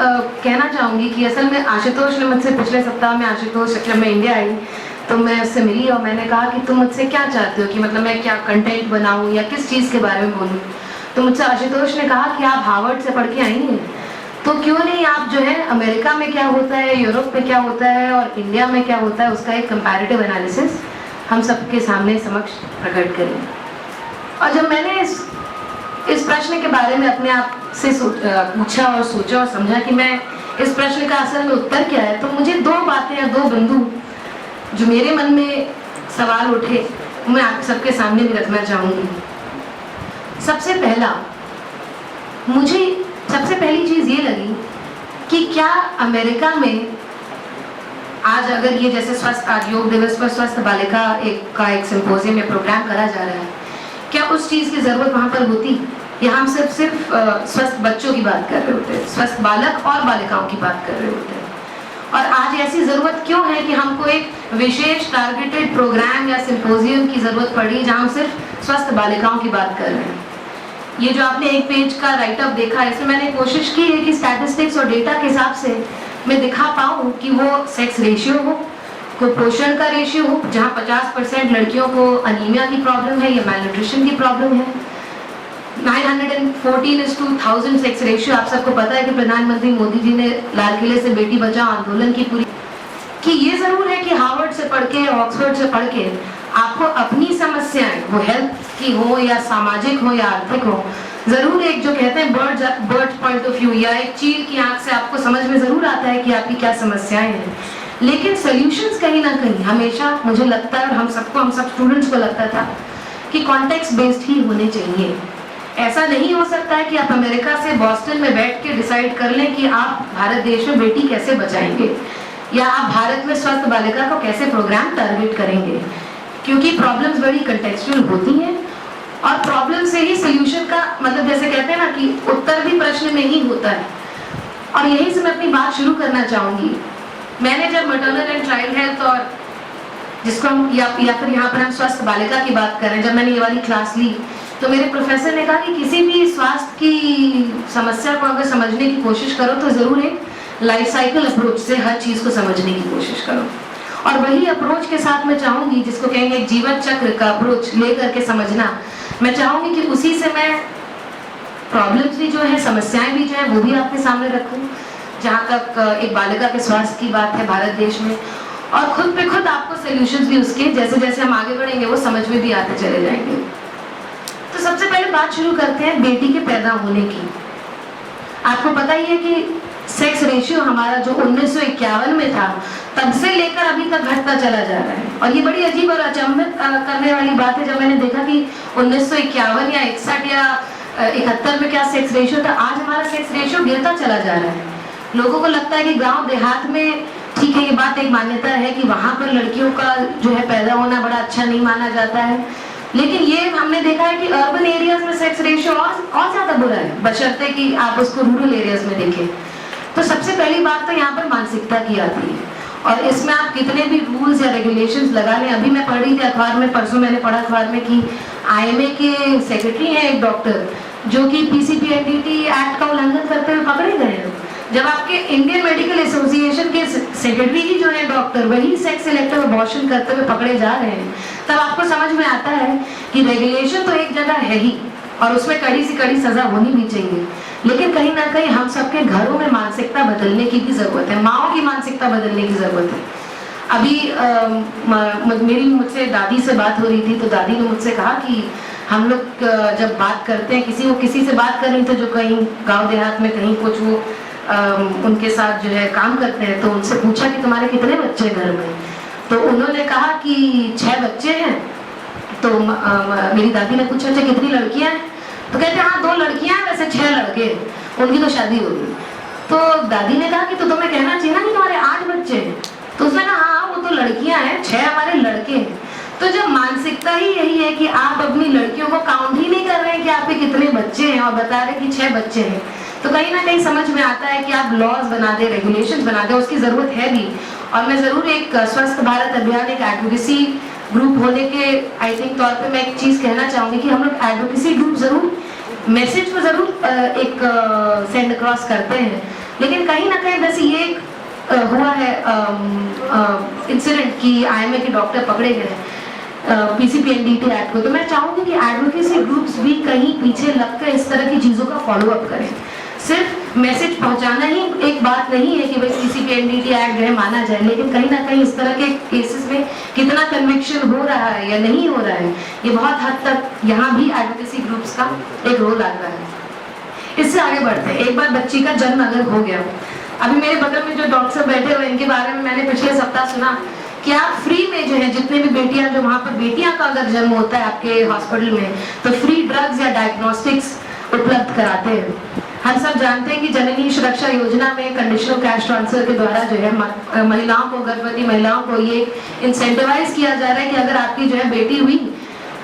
कहना चाहूँगी कि असल में आशुतोष ने मुझसे पिछले सप्ताह में, आशुतोष जब मैं इंडिया आई तो मैं उससे मिली और मैंने कहा कि तुम मुझसे क्या चाहते हो, कि मतलब मैं क्या कंटेंट बनाऊँ या किस चीज़ के बारे में बोलूँ। तो मुझसे आशुतोष ने कहा कि आप हार्वर्ड से पढ़ के आई हैं, तो क्यों नहीं आप जो है अमेरिका में क्या होता है, यूरोप में क्या होता है और इंडिया में क्या होता है, उसका एक कंपैरेटिव एनालिसिस हम सबके सामने समक्ष प्रकट करें। और जब मैंने इस प्रश्न के बारे में अपने आप से पूछा और सोचा और समझा कि मैं इस प्रश्न का असल में उत्तर क्या है, तो मुझे दो बातें या दो बिंदु जो मेरे मन में सवाल उठे मैं आप सबके सामने भी रखना चाहूँगी। सबसे पहला, मुझे सबसे पहली चीज़ ये लगी कि क्या अमेरिका में आज अगर ये जैसे स्वस्थ आज योग दिवस पर स्वस्थ बालिका का एक सिंपोजियम या प्रोग्राम करा जा रहा है, क्या उस चीज़ की ज़रूरत वहाँ पर होती, या हम सिर्फ स्वस्थ बच्चों की बात कर रहे होते हैं, स्वस्थ बालक और बालिकाओं की बात कर रहे होते हैं। और आज ऐसी ज़रूरत क्यों है कि हमको एक विशेष टारगेटेड प्रोग्राम या सिंपोजियम की ज़रूरत पड़ी जहाँ हम सिर्फ स्वस्थ बालिकाओं की बात कर रहे हैं। ये जो आपने एक पेज का राइटअप देखा, इसमें मैंने कोशिश की है कि स्टैटिस्टिक्स और डेटा के हिसाब से मैं दिखा पाऊँ कि वो सेक्स रेशियो हो, कुपोषण का रेशियो हो, जहाँ 50% लड़कियों को अनीमिया की प्रॉब्लम है या मैलन्यूट्रिशन की प्रॉब्लम है। 914:1000 सेक्स रेशियो। आप सबको पता है कि प्रधानमंत्री मोदी जी ने लाल किले से बेटी बचाओ आंदोलन की पूरी कि ये जरूर है कि हार्वर्ड से पढ़ के, ऑक्सफोर्ड से पढ़ के आपको अपनी समस्याएं, वो हेल्थ की हो या सामाजिक हो या आर्थिक हो, जरूर एक जो कहते हैं बर्ड पॉइंट ऑफ व्यू या एक चील की आंख से आपको समझ में जरूर आता है कि आपकी क्या समस्याएं हैं। लेकिन सॉल्यूशंस कहीं ना कहीं हमेशा मुझे लगता है, और हम सब स्टूडेंट्स को लगता था कि कॉन्टेक्स्ट बेस्ड ही होने चाहिए। ऐसा नहीं हो सकता है कि आप अमेरिका से बॉस्टन में बैठ के डिसाइड कर लें कि आप भारत देश में बेटी कैसे बचाएंगे या आप भारत में स्वस्थ बालिका को कैसे प्रोग्राम टारगेट करेंगे, क्योंकि प्रॉब्लम्स बड़ी कंटेक्चुअल होती हैं और प्रॉब्लम से ही सोल्यूशन का मतलब, जैसे कहते हैं ना कि उत्तर भी प्रश्न में ही होता है। और यहीं से मैं अपनी बात शुरू करना चाहूँगी। मैंने जब मैटरनल एंड चाइल्ड हेल्थ और जिसको हम या फिर यहाँ पर हम स्वस्थ बालिका की बात करें, जब मैंने ये वाली क्लास ली तो मेरे प्रोफेसर ने कहा कि किसी भी स्वास्थ्य की समस्या को अगर समझने की कोशिश करो तो ज़रूर एक लाइफ साइकिल अप्रोच से हर चीज़ को समझने की कोशिश करो। और वही अप्रोच के साथ मैं चाहूँगी, जिसको कहेंगे एक जीवन चक्र का अप्रोच लेकर के समझना, मैं चाहूँगी कि उसी से मैं प्रॉब्लम्स भी जो है, समस्याएं भी जो है वो भी आपके सामने रखूँ, जहाँ तक एक बालिका के स्वास्थ्य की बात है भारत देश में, और खुद पे खुद आपको सोल्यूशंस भी उसके जैसे जैसे हम आगे बढ़ेंगे वो समझ में भी आते चले जाएंगे। तो सबसे पहले बात शुरू करते हैं बेटी के पैदा होने की। आपको पता ही है कि सेक्स रेशियो हमारा जो 1951 में था तब से लेकर अभी तक घटता चला जा रहा है। और ये बड़ी अजीब और अचंभित करने वाली बात है, जब मैंने देखा कि 1951 या 61 या 71 में क्या सेक्स रेशियो था, आज हमारा सेक्स रेशियो गिरता चला जा रहा है। लोगों को लगता है कि गांव देहात में ठीक है, ये बात एक मान्यता है कि वहाँ पर लड़कियों का जो है पैदा होना बड़ा अच्छा नहीं माना जाता है, लेकिन ये हमने देखा है कि अर्बन एरियाज में सेक्स रेशियो और ज्यादा बुरा है, बशर्ते कि आप उसको रूरल एरियाज में देखें। तो सबसे पहली बात तो यहाँ पर मानसिकता की आती है, और इसमें आप कितने भी रूल्स या रेगुलेशंस लगा लें। अभी मैं पढ़ रही थी अखबार में, परसों मैंने पढ़ा अखबार में कि IMA के सेक्रेटरी हैं एक डॉक्टर, जो कि PCPNDT एक्ट का उल्लंघन करते हुए पकड़े गए हैं। जब आपके इंडियन मेडिकल एसोसिएशन के सेक्रेटरी ही जो है डॉक्टर, वही सेक्स सिलेक्टिव अबॉर्शन करते हुए पकड़े जा रहे हैं, तब आपको समझ में आता है कि रेगुलेशन तो एक जगह है ही और उसमें कड़ी से कड़ी सजा होनी भी चाहिए, लेकिन कहीं ना कहीं हम सबके घरों में मानसिकता बदलने की भी जरूरत है, माओ की मानसिकता बदलने की जरूरत है। अभी मेरी मुझसे दादी से बात हो रही थी, तो दादी ने मुझसे कहा कि हम लोग जब बात करते हैं, किसी से बात कर रही थी जो कहीं गांव देहात में कहीं कुछ वो उनके साथ जो है काम करते हैं, तो उनसे पूछा कि तुम्हारे कितने बच्चे घर में, तो उन्होंने कहा कि 6 बच्चे हैं। तो मेरी दादी ने पूछा अच्छा कितनी लड़कियां हैं, तो कहते हाँ 2 लड़कियां हैं, वैसे 6 लड़के, उनकी तो शादी हो गई। तो दादी ने कहा कि तो तुम्हें कहना चाहिए ना कि तुम्हारे 8 बच्चे हैं, तो उसने कहा हाँ वो तो लड़कियां हैं, 6 हमारे लड़के हैं। तो जब मानसिकता ही यही है कि आप अपनी लड़कियों को काउंट ही नहीं कर रहे हैं कि आपके कितने बच्चे हैं और बता रहे कि 6 बच्चे हैं, तो कहीं ना कहीं समझ में आता है कि आप लॉज बना दे, रेगुलेशंस बना दे, उसकी जरूरत है भी। और मैं जरूर एक स्वस्थ भारत अभियान, एक एडवोकेसी ग्रुप होने के आई थिंक तौर पे मैं एक चीज कहना चाहूंगी कि हम लोग एडवोकेसी ग्रुप जरूर मैसेज को जरूर एक सेंड अक्रॉस करते हैं, लेकिन कहीं ना कहीं वैसे ये हुआ है इंसिडेंट कि IMA के डॉक्टर पकड़े गए PCPNDT एक्ट को। तो मैं चाहूंगी कि एडवोकेसी ग्रुप्स भी कहीं पीछे लगकर इस तरह की चीजों का फॉलो अप करें। सिर्फ मैसेज पहुंचाना ही एक बात नहीं है कि भाई PCPNDT एक्ट जो है माना जाए, लेकिन कहीं ना कहीं इस तरह के केसेस में कितना कन्विक्शन हो रहा है या नहीं हो रहा है, ये बहुत हद तक यहाँ भी एडवोकेसी ग्रुप्स का एक रोल आता है। इससे आगे बढ़ते हैं, एक बार बच्ची का जन्म अगर हो गया, अभी मेरे बगल में जो डॉक्टर साहब बैठे हुए इनके बारे में मैंने पिछले सप्ताह सुना कि आप फ्री में जो है जितने भी बेटियां, जो वहां पर बेटियां का अगर जन्म होता है आपके हॉस्पिटल में, तो फ्री ड्रग्स या डायग्नोस्टिक्स उपलब्ध कराते हैं। हम सब जानते हैं कि जननी सुरक्षा योजना में कंडीशनल कैश ट्रांसफर के द्वारा जो है महिलाओं को, गर्भवती महिलाओं को ये इंसेंटिवाइज किया जा रहा है कि अगर आपकी जो है बेटी हुई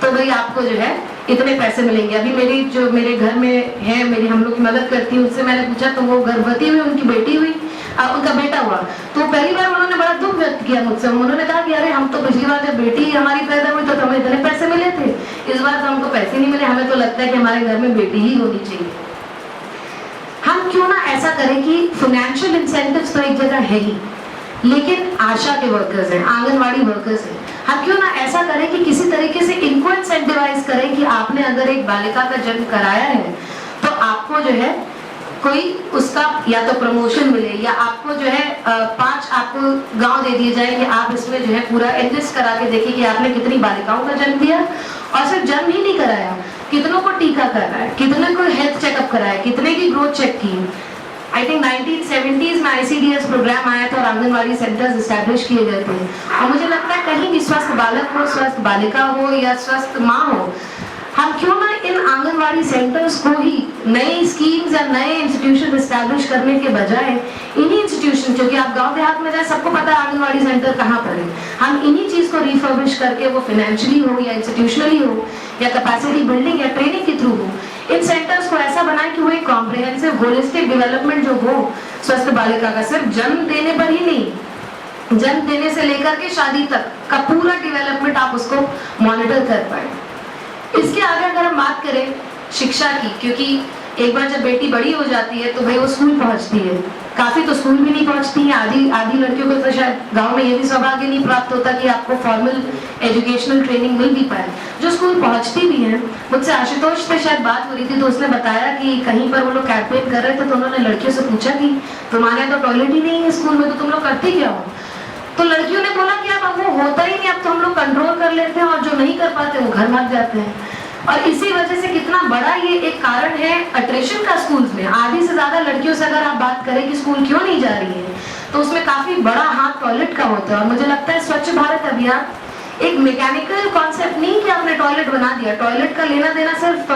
तो भाई आपको जो है इतने पैसे मिलेंगे। अभी मेरे घर में है, हम लोग की मदद करती है, उनसे मैंने पूछा तो वो गर्भवती हुई, उनकी बेटी हुई, उनका बेटा हुआ, तो पहली बार उन्होंने बड़ा दुख व्यक्त किया मुझसे। उन्होंने कहा कि अरे हम तो पिछली बार जब बेटी हमारी पैदा हुई तो हमें इतने पैसे मिले थे, इस बार तो हमको पैसे नहीं मिले, हमें तो लगता है कि हमारे घर में बेटी ही होनी चाहिए। हम क्यों ना ऐसा करें कि फाइनेंशियल इंसेंटिव्स तो एक जगह है ही, लेकिन आशा के वर्कर्स हैं, आंगनवाड़ी वर्कर्स हैं, हम क्यों ना ऐसा करें कि किसी तरीके से इनको इंसेंटिवाइज करें कि आपने अगर एक बालिका का जन्म कराया है तो आपको जो है कोई उसका या तो प्रमोशन मिले, या आपको जो है 5 आपको गांव दे दिए जाए कि आप इसमें जो है पूरा एनलिस्ट करा के देखिए कि आपने कितनी बालिकाओं का जन्म दिया, और सिर्फ जन्म ही नहीं कराया, कितनों को टीका कराया, कितने को हेल्थ चेकअप कराया, कितने की ग्रोथ चेक की। आई थिंक 1970s में ICDS प्रोग्राम आया था और आंगनवाड़ी सेंटर्स एस्टैब्लिश किए गए थे, और मुझे लगता है कहीं भी स्वस्थ बालक हो, स्वस्थ बालिका हो या स्वस्थ माँ हो, हम क्यों ना इन आंगनवाड़ी सेंटर्स को ही नई स्कीम्स या नए इंस्टीट्यूशन एस्टैब्लिश करने के बजाय इन्हीं इंस्टीट्यूशन, क्योंकि आप गांव देहात में जाए सबको पता है आंगनवाड़ी सेंटर कहाँ पर है, हम इन्हीं चीज को रिफर्बिश करके, वो फाइनेंशियली हो या इंस्टीट्यूशनली हो या कैपेसिटी बिल्डिंग या ट्रेनिंग के थ्रू हो, इन सेंटर्स को ऐसा बनाए कि वो एक कॉम्प्रिहेंसिव होलिस्टिक डेवलपमेंट जो हो स्वस्थ बालिका का, सिर्फ जन्म देने पर ही नहीं, जन्म देने से लेकर के शादी तक का पूरा डेवलपमेंट आप उसको मॉनिटर कर पाए। इसके आगे अगर हम बात करें शिक्षा की, क्योंकि एक बार जब बेटी बड़ी हो जाती है तो भाई वो स्कूल पहुंचती है, काफी तो स्कूल भी नहीं पहुंचती है, आधी लड़कियों को तो शायद गांव में ये भी सौभाग्य नहीं प्राप्त होता कि आपको फॉर्मल एजुकेशनल ट्रेनिंग मिल भी पाए। जो स्कूल पहुंचती भी है, मुझसे आशुतोष से शायद बात हो रही थी तो उसने बताया कि कहीं पर वो लोग कैंपेन कर रहे थे तो उन्होंने लड़कियों से पूछा कि तुम्हारे यहाँ तो टॉयलेट ही नहीं है स्कूल में, तो तुम लोग करती क्या हो? तो लड़कियों ने बोला कि अब वो होता ही नहीं, अब तो हम लोग कंट्रोल कर लेते हैं और जो नहीं कर पाते वो घर भाग जाते हैं। और इसी वजह से कितना बड़ा ये एक कारण है अट्रेशन का स्कूल्स में। आधी से ज्यादा लड़कियों से अगर आप बात करें कि स्कूल क्यों नहीं जा रही है, तो उसमें काफी बड़ा हाथ टॉयलेट का होता है। और मुझे लगता है स्वच्छ भारत अभियान एक मैकेनिकल कॉन्सेप्ट नहीं कि आपने टॉयलेट बना दिया, टॉयलेट का लेना देना सिर्फ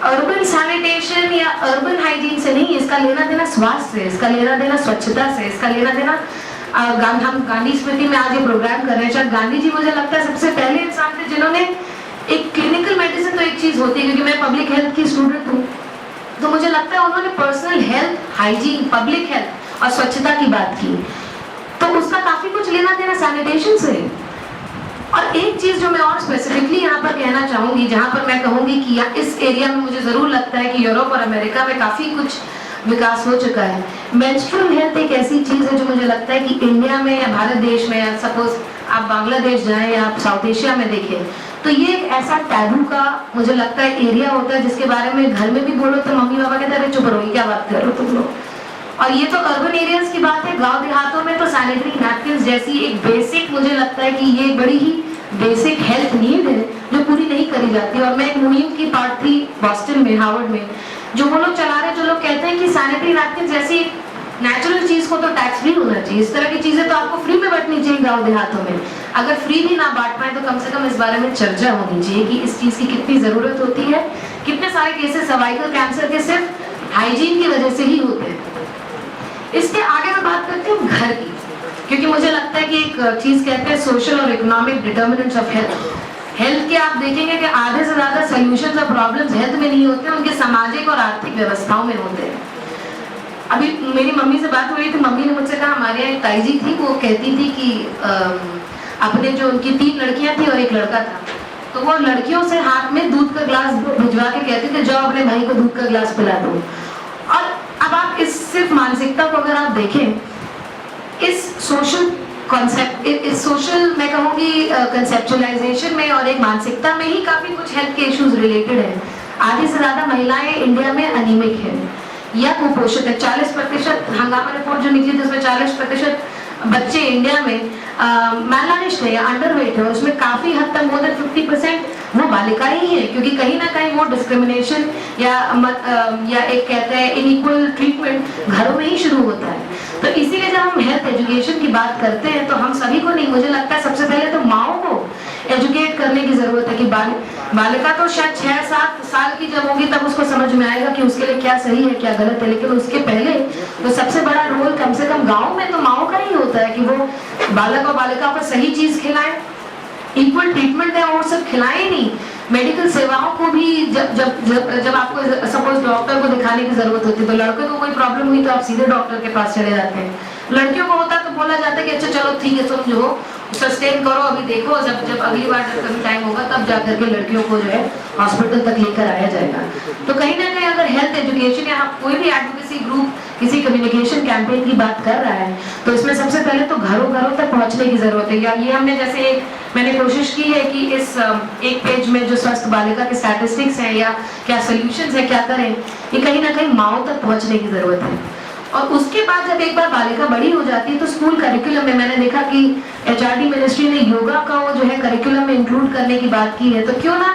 अर्बन सैनिटेशन या अर्बन हाइजीन से नहीं, इसका लेना देना स्वास्थ्य से, इसका लेना देना स्वच्छता से, इसका लेना देना हम गांधी स्मृति में आज ये प्रोग्राम कर रहे हैं। शायद गांधी जी मुझे लगता है सबसे पहले इंसान थे जिन्होंने एक क्लिनिकल मेडिसिन तो एक चीज होती है, क्योंकि मैं पब्लिक हेल्थ की स्टूडेंट हूँ, तो मुझे लगता है उन्होंने personal health, hygiene, public health और स्वच्छता की बात की, तो उसका काफी कुछ लेना देना सैनिटेशन से। और एक चीज जो मैं और स्पेसिफिकली यहाँ पर कहना चाहूंगी, जहाँ पर मैं कहूंगी कि इस एरिया में मुझे जरूर लगता है कि यूरोप और अमेरिका में काफी कुछ विकास हो चुका है। मेंस्ट्रुअल हेल्थ एक ऐसी चीज है जो मुझे लगता है कि इंडिया में या भारत देश में, या सपोज आप बांग्लादेश जाएं या आप साउथ एशिया में देखें, तो ये एक ऐसा टैबू का मुझे लगता है एरिया होता है जिसके बारे में घर में भी बोलो तो मम्मी पापा कहते हैं चुप रहो, क्या बात कर रहे हो तुम लोग। और ये तो अर्बन एरियाज की बात है। गांव देहातों में तो सैनिटरी नैपकिन जैसी एक बेसिक, मुझे लगता है कि ये बड़ी ही बेसिक हेल्थ नीड है जो पूरी नहीं करी जाती। और मैं एक मुहिम की पार्ट थी बॉस्टन में, हार्वर्ड में, जो वो लोग चला रहे, जो लोग कहते हैं कि सैनिटरी नैपकिन जैसी नेचुरल चीज को तो टैक्स फ्री होना चाहिए, इस तरह की चीजें तो आपको फ्री में बंटनी चाहिए गांव देहातों में। अगर फ्री भी ना बांट पाए तो कम से कम इस बारे में चर्चा होनी चाहिए कि इस चीज की कितनी जरूरत होती है। कितने सारे केसेस सर्वाइकल कैंसर के सिर्फ हाइजीन की वजह से ही होते हैं। इसके आगे मैं बात करती हूँ घर की, क्योंकि मुझे लगता है कि एक चीज कहते हैं सोशल और economic determinants of health. Health के आप देखेंगे कि आधे से ज्यादा सॉल्यूशंस और प्रॉब्लम्स हेल्थ में नहीं होते, उनके सामाजिक और आर्थिक व्यवस्थाओं में होते हैं। अभी मेरी मम्मी से बात हो रही थी, मम्मी ने मुझसे कहा, हमारे यहाँ एक ताई जी थी, वो कहती थी कि अपने जो उनकी 3 लड़कियां थी और एक लड़का था, तो वो लड़कियों से हाथ में दूध का ग्लास भिजवा के कहते थे जाओ अपने भाई को दूध का ग्लास पिला दो। और अब आप इस सिर्फ मानसिकता को अगर आप देखें, इस सोशल कॉन्सेप्ट, इस सोशल मैं कहूँगी कंसेप्चुअलाइजेशन में और एक मानसिकता में ही काफ़ी कुछ हेल्थ के इश्यूज रिलेटेड है। आधी से ज़्यादा महिलाएं इंडिया में अनीमिक है या कुपोषित है। 40% हंगामा रिपोर्ट जो निकली थी उसमें 40% बच्चे इंडिया में मैलनरिश्ड है या अंडरवेट है, और उसमें काफ़ी हद तक मोर देन 50% वो बालिकाएं ही है, क्योंकि कहीं ना कहीं वो डिस्क्रिमिनेशन या एक कहते हैं इनइक्वल ट्रीटमेंट घरों में ही शुरू होता है। तो इसीलिए जब हम हेल्थ एजुकेशन की बात करते हैं तो हम सभी को नहीं, मुझे लगता है सबसे पहले तो माओ को एजुकेट करने की जरूरत है कि बालिका तो शायद 6-7 साल की जब होगी तब उसको समझ में आएगा कि उसके लिए क्या सही है क्या गलत है, लेकिन उसके पहले तो सबसे बड़ा रोल कम से कम गाँव में तो माओ का ही होता है कि वो बालक और बालिका को सही चीज खिलाएं, इक्वल ट्रीटमेंट है और सब खिलाएं नहीं। मेडिकल सेवाओं को भी जब आपको सपोज डॉक्टर को दिखाने की जरूरत होती है तो लड़कों को कोई प्रॉब्लम हुई तो आप सीधे डॉक्टर के पास चले जाते हैं, लड़कियों को होता तो बोला जाता है कि अच्छा चलो ठीक है तुम जो सस्टेन करो, अभी देखो जब अगली बार जब कभी टाइम होगा तब जाकर के लड़कियों को जो है हॉस्पिटल तक लेकर आया जाएगा। तो कहीं ना कहीं अगर हेल्थ एजुकेशन या कोई भी एडवोकेसी ग्रुप किसी कम्युनिकेशन कैंपेन की बात कर रहा है तो इसमें सबसे पहले तो घरों घरों तक पहुंचने की जरूरत है। या ये हमने जैसे मैंने कोशिश की है कि इस एक पेज में जो स्वस्थ बालिका के स्टैटिस्टिक्स हैं या क्या सोल्यूशंस है क्या करें, ये कहीं ना कहीं माओ तक पहुंचने की जरूरत है। और उसके बाद जब एक बार बालिका बड़ी हो जाती है तो स्कूल करिकुलम में मैंने देखा कि एचआरडी मिनिस्ट्री ने योगा का वो जो है करिकुलम में इंक्लूड करने की बात की है। तो क्यों ना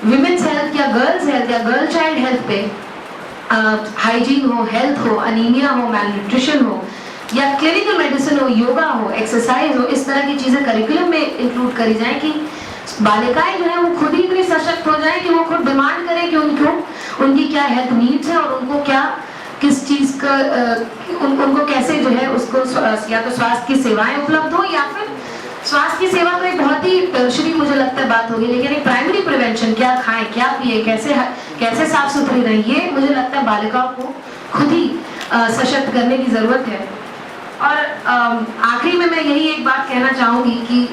विमेन्स हेल्थ या गर्ल चाइल्ड हेल्थ पे हाइजीन हो, हेल्थ हो, अनीमिया हो, मैलन्यूट्रिशन हो या क्लिनिकल मेडिसिन हो, योगा हो, एक्सरसाइज हो, इस तरह की चीजें करिकुलम में इंक्लूड करी जाए कि बालिकाएं जो है वो खुद ही इतनी सशक्त हो जाए कि वो खुद डिमांड करें कि उनकी क्या हेल्थ नीड्स है और उनको क्या किस चीज का उनको कैसे जो है उसको या तो स्वास्थ्य की सेवाएं उपलब्ध हो या फिर स्वास्थ्य की सेवा तो एक बहुत ही टर्शरी मुझे लगता है बात होगी, लेकिन एक प्राइमरी प्रिवेंशन क्या खाएं क्या पिए कैसे साफ सुथरी रहे, ये मुझे लगता है बालिकाओं को खुद ही सशक्त करने की जरूरत है। और आखिरी में मैं यही एक बात कहना चाहूंगी कि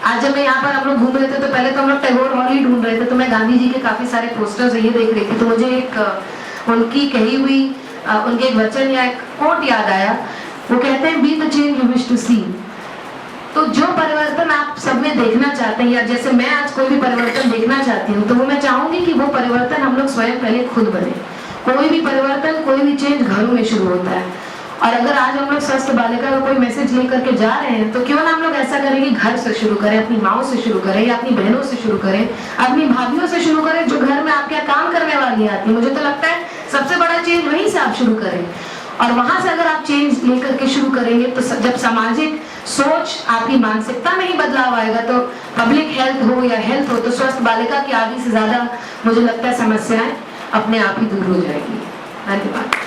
आज जब मैं यहाँ पर हम लोग घूम रहे थे तो पहले तो हम लोग टैगोर हॉल ही ढूंढ रहे थे, तो मैं गांधी जी के काफी सारे पोस्टर्स ये देख रही थी तो मुझे एक उनकी कही हुई उनके एक वचन या एक कोट याद आया। वो कहते हैं be the change you wish to see. तो जो परिवर्तन आप सब में देखना चाहते हैं या जैसे मैं आज कोई भी परिवर्तन देखना चाहती हूँ तो वो मैं चाहूंगी कि वो परिवर्तन हम लोग स्वयं पहले खुद बने। कोई भी परिवर्तन कोई भी चेंज घरों में शुरू होता है, और अगर आज हम लोग स्वस्थ बालिका का कोई मैसेज लेकर के जा रहे हैं तो क्यों ना हम लोग ऐसा करें कि घर से शुरू करें, अपनी माओ से शुरू करें या अपनी बहनों से शुरू करें, अपनी भाभीयों से शुरू करें जो घर में आपके काम करने वाली आती है। मुझे तो लगता है सबसे बड़ा चेंज वहीं से आप शुरू करें, और वहां से अगर आप चेंज लेकर के शुरू करेंगे तो जब सामाजिक सोच आपकी मानसिकता में ही बदलाव आएगा तो पब्लिक हेल्थ हो या हेल्थ हो तो स्वस्थ बालिका की आधी से ज्यादा मुझे लगता है समस्याएं अपने आप ही दूर हो जाएगी। धन्यवाद।